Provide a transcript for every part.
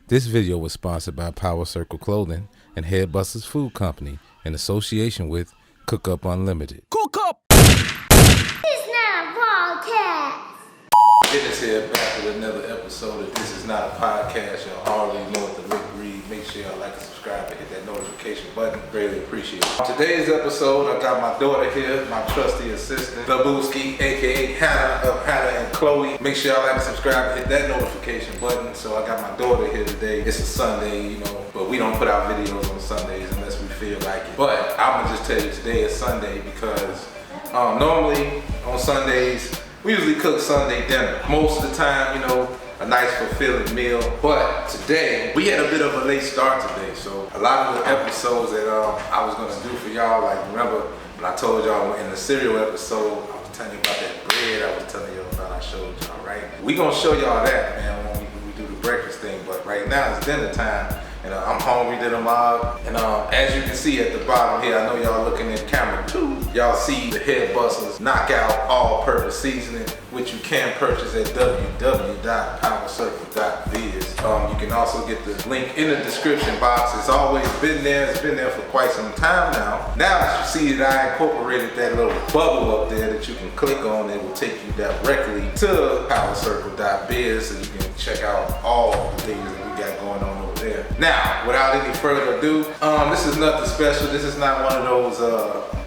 This video was sponsored by PowerCircle Clothing and Headbusters Food Company in association with Cook Up Unlimited. Cook up! It's not a podcast. Fitness here back with another episode of This Is Not a Podcast. Y'all already know what the lick read. Make sure y'all like and subscribe and hit that notification button. Greatly appreciate it. On today's episode, I got my daughter here, my trusty assistant, the Booski, aka Hannah of Hannah and Chloe. Make sure y'all like and subscribe and hit that notification button. So I got my daughter here today. It's a Sunday, but we don't put out videos on Sundays unless we feel like it. But I'm gonna just tell you today is Sunday because normally on Sundays, we usually cook Sunday dinner. Most of the time, a nice fulfilling meal. But today, we had a bit of a late start today. So a lot of the episodes that I was gonna do for y'all, like remember when I told y'all in the cereal episode, I was telling you about that bread I was telling y'all about, I showed y'all, right? We gonna show y'all that, man, when we do the breakfast thing. But right now it's dinner time. And I'm hungry to the mob. And as you can see at the bottom here, I know y'all looking at camera too. Y'all see the Headbusters Knockout All-Purpose Seasoning, which you can purchase at www.powercircle.biz. You can also get the link in the description box. It's always been there. It's been there for quite some time now. Now that you see that I incorporated that little bubble up there that you can click on, it will take you directly to powercircle.biz so you can check out all the things that we got going on over there. Now, without any further ado, this is nothing special. This is not one of those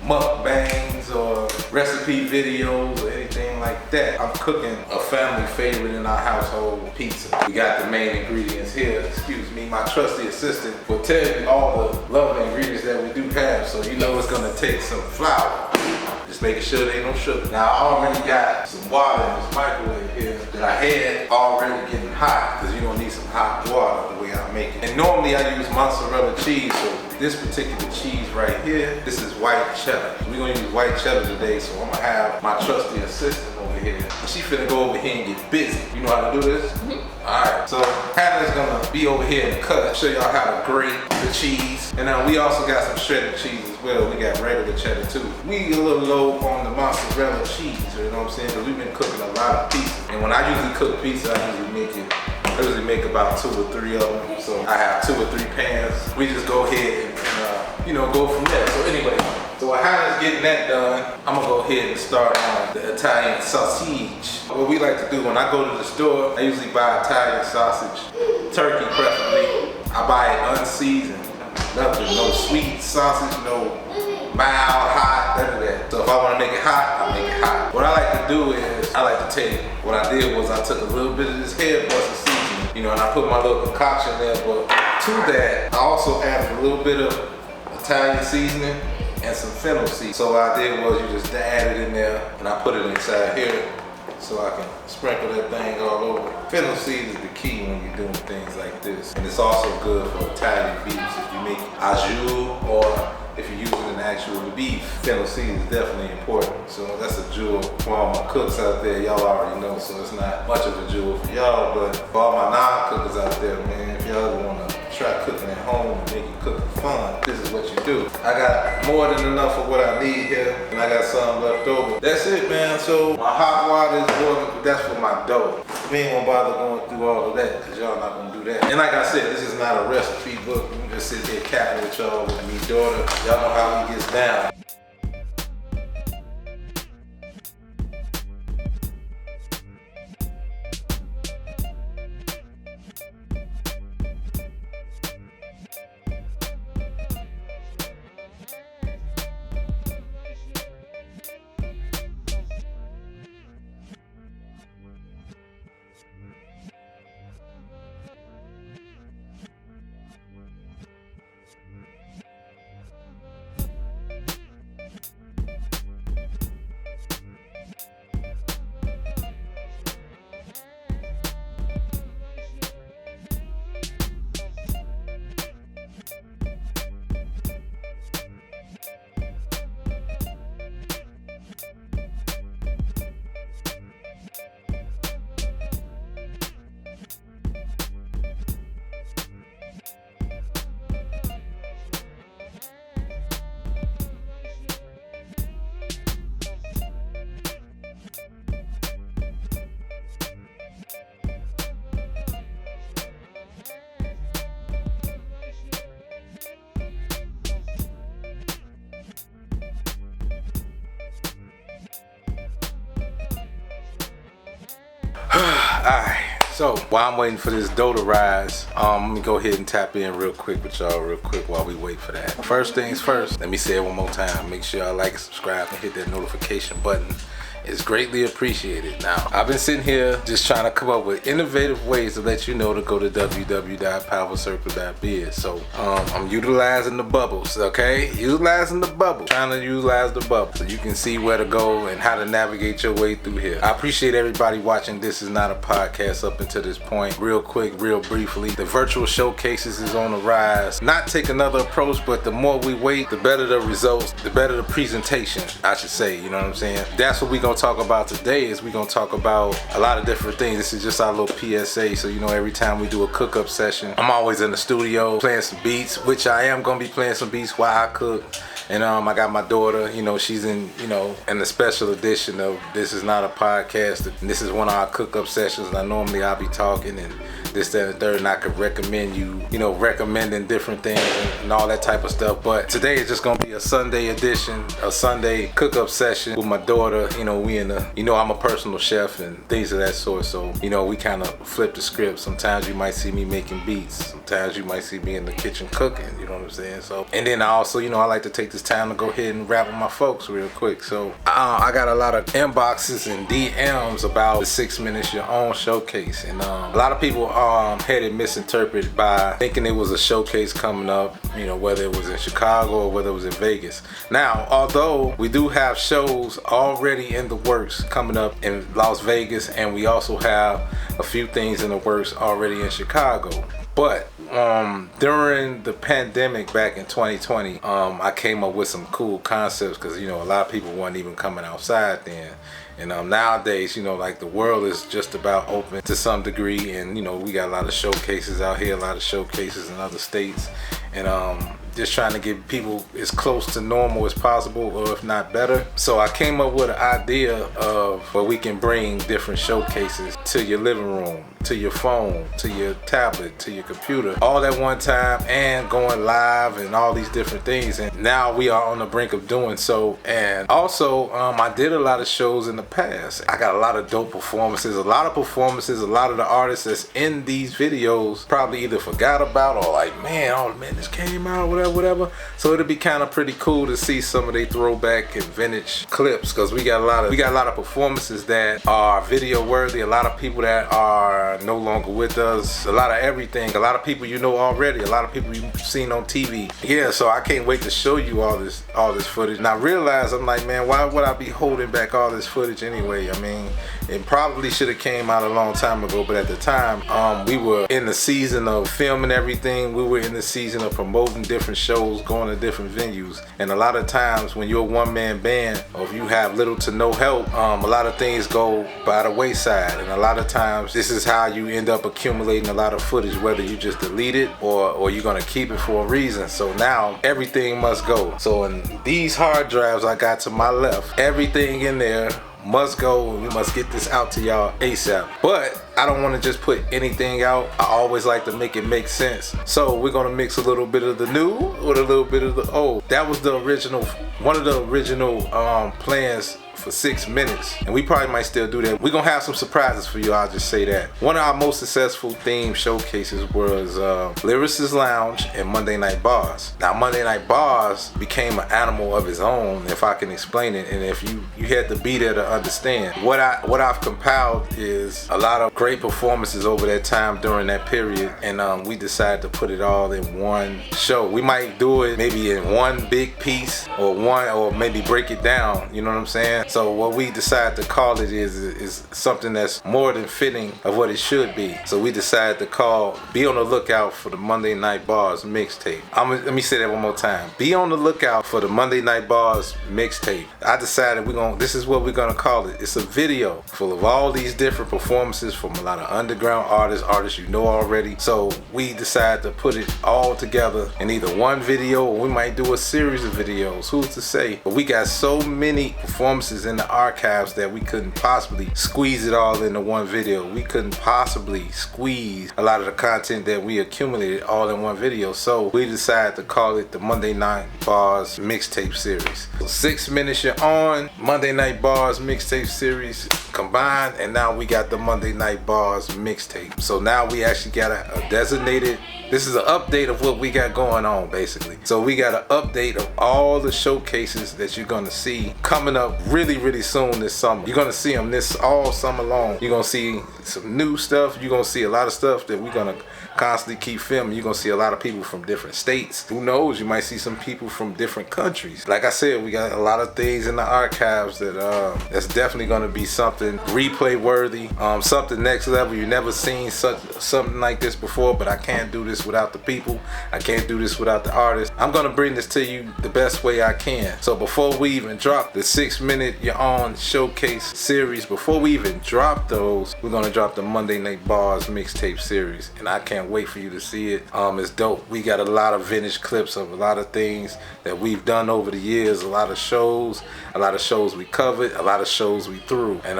mukbangs or recipe videos or anything like that. I'm cooking a family favorite in our household, pizza. We got the main ingredients here. Excuse me, my trusty assistant will tell you all the lovely ingredients that we do have, so you know it's gonna take some flour. Just making sure there ain't no sugar. Now I already got some water in this microwave here that I had already getting hot, because you're gonna need some hot water the way I make it. And normally I use mozzarella cheese, so this particular cheese right here, this is white cheddar. So we're gonna use white cheddar today, so I'm gonna have my trusty assistant over here. And she finna go over here and get busy. You know how to do this? Alright, so Hannah's gonna be over here and cut, show y'all how to grate the cheese. And we also got some shredded cheese as well. We got regular cheddar too. We a little low on the mozzarella cheese, you know what I'm saying? Because we've been cooking a lot of pizza. And when I usually cook pizza, I usually make about 2 or 3 of them. So I have 2 or 3 pans. We just go ahead and go from there. So anyway, so while Hannah's getting that done, I'm gonna go ahead and start on the Italian sausage. What we like to do when I go to the store, I usually buy Italian sausage, turkey preferably. I buy it unseasoned, nothing, no sweet sausage, no mild, hot, none of that. So if I wanna make it hot, I make it hot. What I like to do is, I like to take, what I did was I took a little bit of this Headbuster seasoning, and I put my little concoction there, but to that, I also added a little bit of Italian seasoning and some fennel seed. So what I did was you just add it in there, and I put it inside here so I can sprinkle that thing all over. Fennel seed is the key when you're doing things like this. And it's also good for Italian beefs. If you make au jus or if you're using an actual beef, fennel seed is definitely important. So that's a jewel for all my cooks out there. Y'all already know, so it's not much of a jewel for y'all, but for all my non-cookers out there, man, if y'all ever wanna try cooking at home and making cooking fun, this is what you do. I got more than enough of what I need here, and I got some left over. That's it, man. So my hot water is boiling, but that's for my dough. We ain't gonna bother going through all of that, because y'all not gonna do that. And like I said, this is not a recipe book. We just sit here capping with y'all with me daughter. Y'all know how he gets down. Alright, so while I'm waiting for this dough to rise, let me go ahead and tap in real quick with y'all real quick while we wait for that. First things first, let me say it one more time. Make sure y'all like and subscribe and hit that notification button. It's greatly appreciated. Now, I've been sitting here just trying to come up with innovative ways to let you know to go to www.powercircle.biz. So I'm utilizing the bubbles, okay? Utilizing the bubble. Trying to utilize the bubble so you can see where to go and how to navigate your way through here. I appreciate everybody watching. This is not a podcast up until this point. Real quick, real briefly, the virtual showcases is on the rise. Not take another approach, but the more we wait, the better the results, the better the presentation, I should say. You know what I'm saying? That's what we gonna talk about today. Is we gonna talk about a lot of different things. This is just our little PSA. So you know, every time we do a cook-up session, I'm always in the studio playing some beats, which I am gonna be playing some beats while I cook. And I got my daughter, you know, she's in, you know, in the special edition of This Is Not a Podcast. And this is one of our cook-up sessions. And normally I'll be talking and this, that, and the third, and I could recommend you know, recommending different things and all that type of stuff. But today is just gonna be a Sunday edition, a Sunday cook-up session with my daughter. You know, we in the, you know, I'm a personal chef and things of that sort. So, you know, we kind of flip the script. Sometimes you might see me making beats. Sometimes you might see me in the kitchen cooking. You know what I'm saying? So, and then I also, you know, I like to take this time to go ahead and rap with my folks real quick. So I got a lot of inboxes and DMs about the 6 Minutes Your Own showcase, and a lot of people had it misinterpreted by thinking it was a showcase coming up, you know, whether it was in Chicago or whether it was in Vegas. Now, although we do have shows already in the works coming up in Las Vegas, and we also have a few things in the works already in Chicago, but during the pandemic back in 2020, I came up with some cool concepts because, you know, a lot of people weren't even coming outside then. And nowadays, you know, like the world is just about open to some degree, and you know, we got a lot of showcases out here, a lot of showcases in other states, and just trying to get people as close to normal as possible, or if not better. So I came up with an idea of where we can bring different showcases to your living room, to your phone, to your tablet, to your computer, all at one time, and going live and all these different things. And now we are on the brink of doing so. And also, I did a lot of shows in the past. I got a lot of dope performances, a lot of the artists that's in these videos probably either forgot about or like, man, oh man, this came out, whatever. So it'll be kind of pretty cool to see some of their throwback and vintage clips, because we got a lot of performances that are video worthy, a lot of people that are no longer with us, a lot of everything, a lot of people you know already, a lot of people you've seen on TV. Yeah, so I can't wait to show you all this footage. And I realized, I'm like, man, why would I be holding back all this footage anyway? I mean, it probably should have came out a long time ago, but at the time, we were in the season of filming everything. We were in the season of promoting different shows, going to different venues. And a lot of times when you're a one-man band, or if you have little to no help, a lot of things go by the wayside. And a lot of times, this is how you end up accumulating a lot of footage, whether you just delete it or you're gonna keep it for a reason. So now everything must go. So in these hard drives I got to my left, everything in there must go, and we must get this out to y'all ASAP. But I don't want to just put anything out. I always like to make it make sense. So we're gonna mix a little bit of the new with a little bit of the old. That was the original, one of the original plans for 6 minutes, and we probably might still do that. We're gonna have some surprises for you, I'll just say that. One of our most successful theme showcases was Lyricist Lounge and Monday Night Bars. Now Monday Night Bars became an animal of its own, if I can explain it, and if you had to be there to understand. What I've compiled is a lot of great performances over that time during that period, and we decided to put it all in one show. We might do it maybe in one big piece, or maybe break it down, you know what I'm saying? So what we decided to call it is something that's more than fitting of what it should be. So we decided to be on the lookout for the Monday Night Bars mixtape. Let me say that one more time. Be on the lookout for the Monday Night Bars mixtape. I decided this is what we're gonna call it. It's a video full of all these different performances from a lot of underground artists you know already. So we decided to put it all together in either one video, or we might do a series of videos. Who's to say? But we got so many performances in the archives that we couldn't possibly squeeze it all into one video. We couldn't possibly squeeze a lot of the content that we accumulated all in one video. So we decided to call it the Monday Night Bars mixtape series. So 6 minutes you're on, Monday Night Bars mixtape series combined, and now we got the Monday Night Bars mixtape. So now we actually got a designated, this is an update of what we got going on basically. So we got an update of all the showcases that you're gonna see coming up really soon this summer. You're gonna see them this all summer long. You're gonna see some new stuff. You're gonna see a lot of stuff that we're gonna constantly keep filming. You're gonna see a lot of people from different states. Who knows, you might see some people from different countries. Like I said, we got a lot of things in the archives that that's definitely gonna be something replay worthy, something next level. You never seen something like this before, but I can't do this without the people. I can't do this without the artists. I'm gonna bring this to you the best way I can. So before we even drop the 6-minute You're On showcase series, before we even drop those, we're gonna drop the Monday Night Bars mixtape series, and I can't wait for you to see it. It's dope. We got a lot of vintage clips of a lot of things that we've done over the years, a lot of shows we covered, a lot of shows we threw, and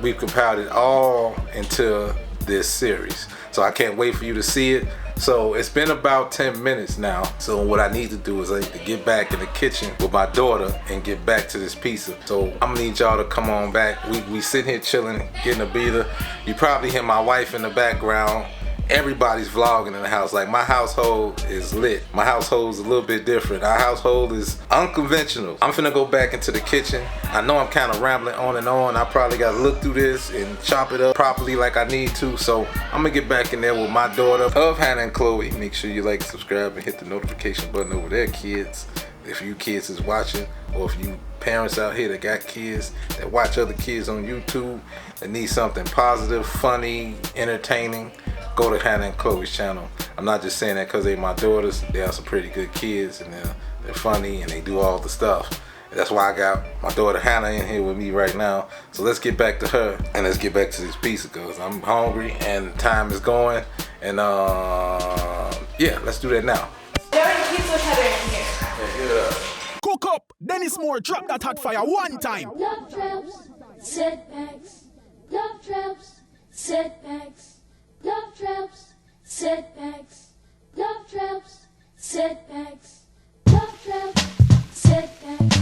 we've compiled it all into this series. So I can't wait for you to see it. So it's been about 10 minutes now. So what I need to do is I need to get back in the kitchen with my daughter and get back to this pizza. So I'm gonna need y'all to come on back. We sitting here chilling, getting a beater. You probably hear my wife in the background. Everybody's vlogging in the house. Like, my household is lit. My household's a little bit different. Our household is unconventional. I'm finna go back into the kitchen. I know I'm kind of rambling on and on. I probably gotta look through this and chop it up properly like I need to. So I'm gonna get back in there with my daughter of Hannah and Chloe. Make sure you like, subscribe, and hit the notification button over there, kids. If you kids is watching, or if you parents out here that got kids that watch other kids on YouTube that need something positive, funny, entertaining, go to Hannah and Chloe's channel. I'm not just saying that because they're my daughters. They are some pretty good kids, and they're funny, and they do all the stuff. That's why I got my daughter Hannah in here with me right now. So let's get back to her, and let's get back to this pizza, because I'm hungry and time is going. And yeah, let's do that now. There are kids with Heather in here. Yeah, give it up. Cook up, Dennis Moore, drop that hot fire one time. Love traps, setbacks. Love traps, setbacks. Love traps, setbacks. Love traps, setbacks. Love traps, setbacks.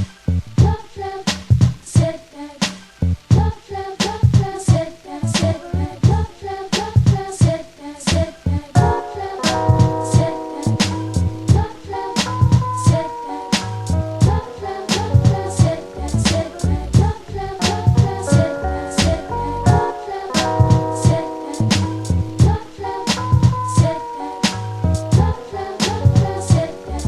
Love traps, setbacks. Love traps, setbacks, setbacks. Love traps, setbacks, setbacks. Love traps, setbacks. Love traps, setbacks. Love traps, setbacks, setbacks. Love traps, setbacks, setbacks. Love traps, setbacks. Love traps, setbacks. Love traps, setbacks.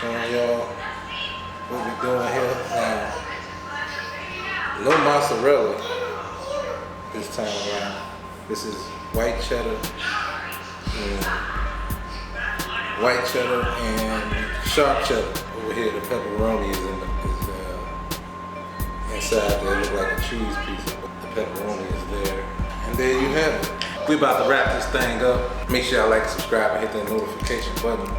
Showing y'all what we doing here. Now, no mozzarella this time around. This is white cheddar and sharp cheddar. Over here, the pepperoni is inside there. It looks like a cheese piece, but the pepperoni is there. And there you have it. We about to wrap this thing up. Make sure y'all like, subscribe, and hit that notification button.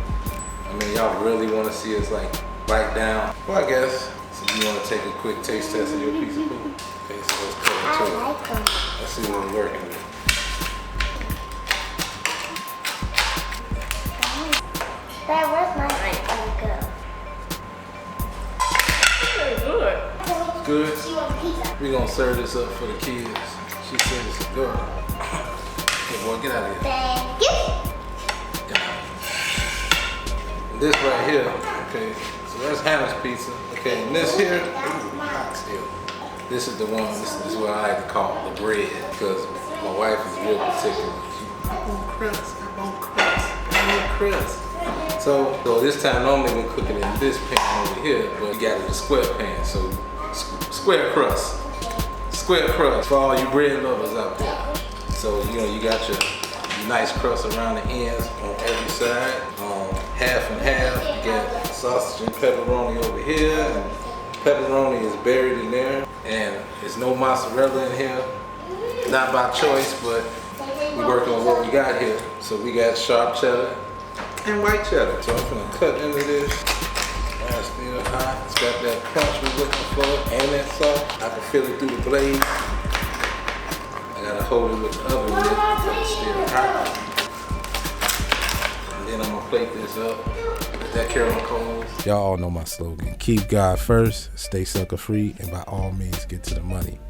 I mean, y'all really want to see us like bite down. Well, I guess. So you want to take a quick taste test of your piece of food. Okay, so let's cut into it. Let's see what we're working with. Dad, where's my go? Very good. Good. She wants pizza. We're gonna serve this up for the kids. She said it's a girl. Okay, boy, get out of here. Thank you. Get out. This right here, okay, so that's Hannah's pizza. Okay, and this here, ooh, hot still. This is the one, this is what I like to call the bread, because my wife is real particular. I want crust, I want crust, I want crust. So this time normally we're cooking in this pan over here, but we got it a square pan, so square crust. Square crust for all you bread lovers out there. So you got your nice crust around the ends on every side, half and half. You got sausage and pepperoni over here, and pepperoni is buried in there, and there's no mozzarella in here. Not by choice, but we're working on what we got here. So we got sharp cheddar and white cheddar. So I'm gonna cut into this. That's still hot. It's got that crunch we're looking for and that salt. I can feel it through the blade. I gotta hold it with the oven lid because it's still hot. And then I'm gonna plate this up with that caramel coals. Y'all all know my slogan. Keep God first, stay sucker free, and by all means get to the money.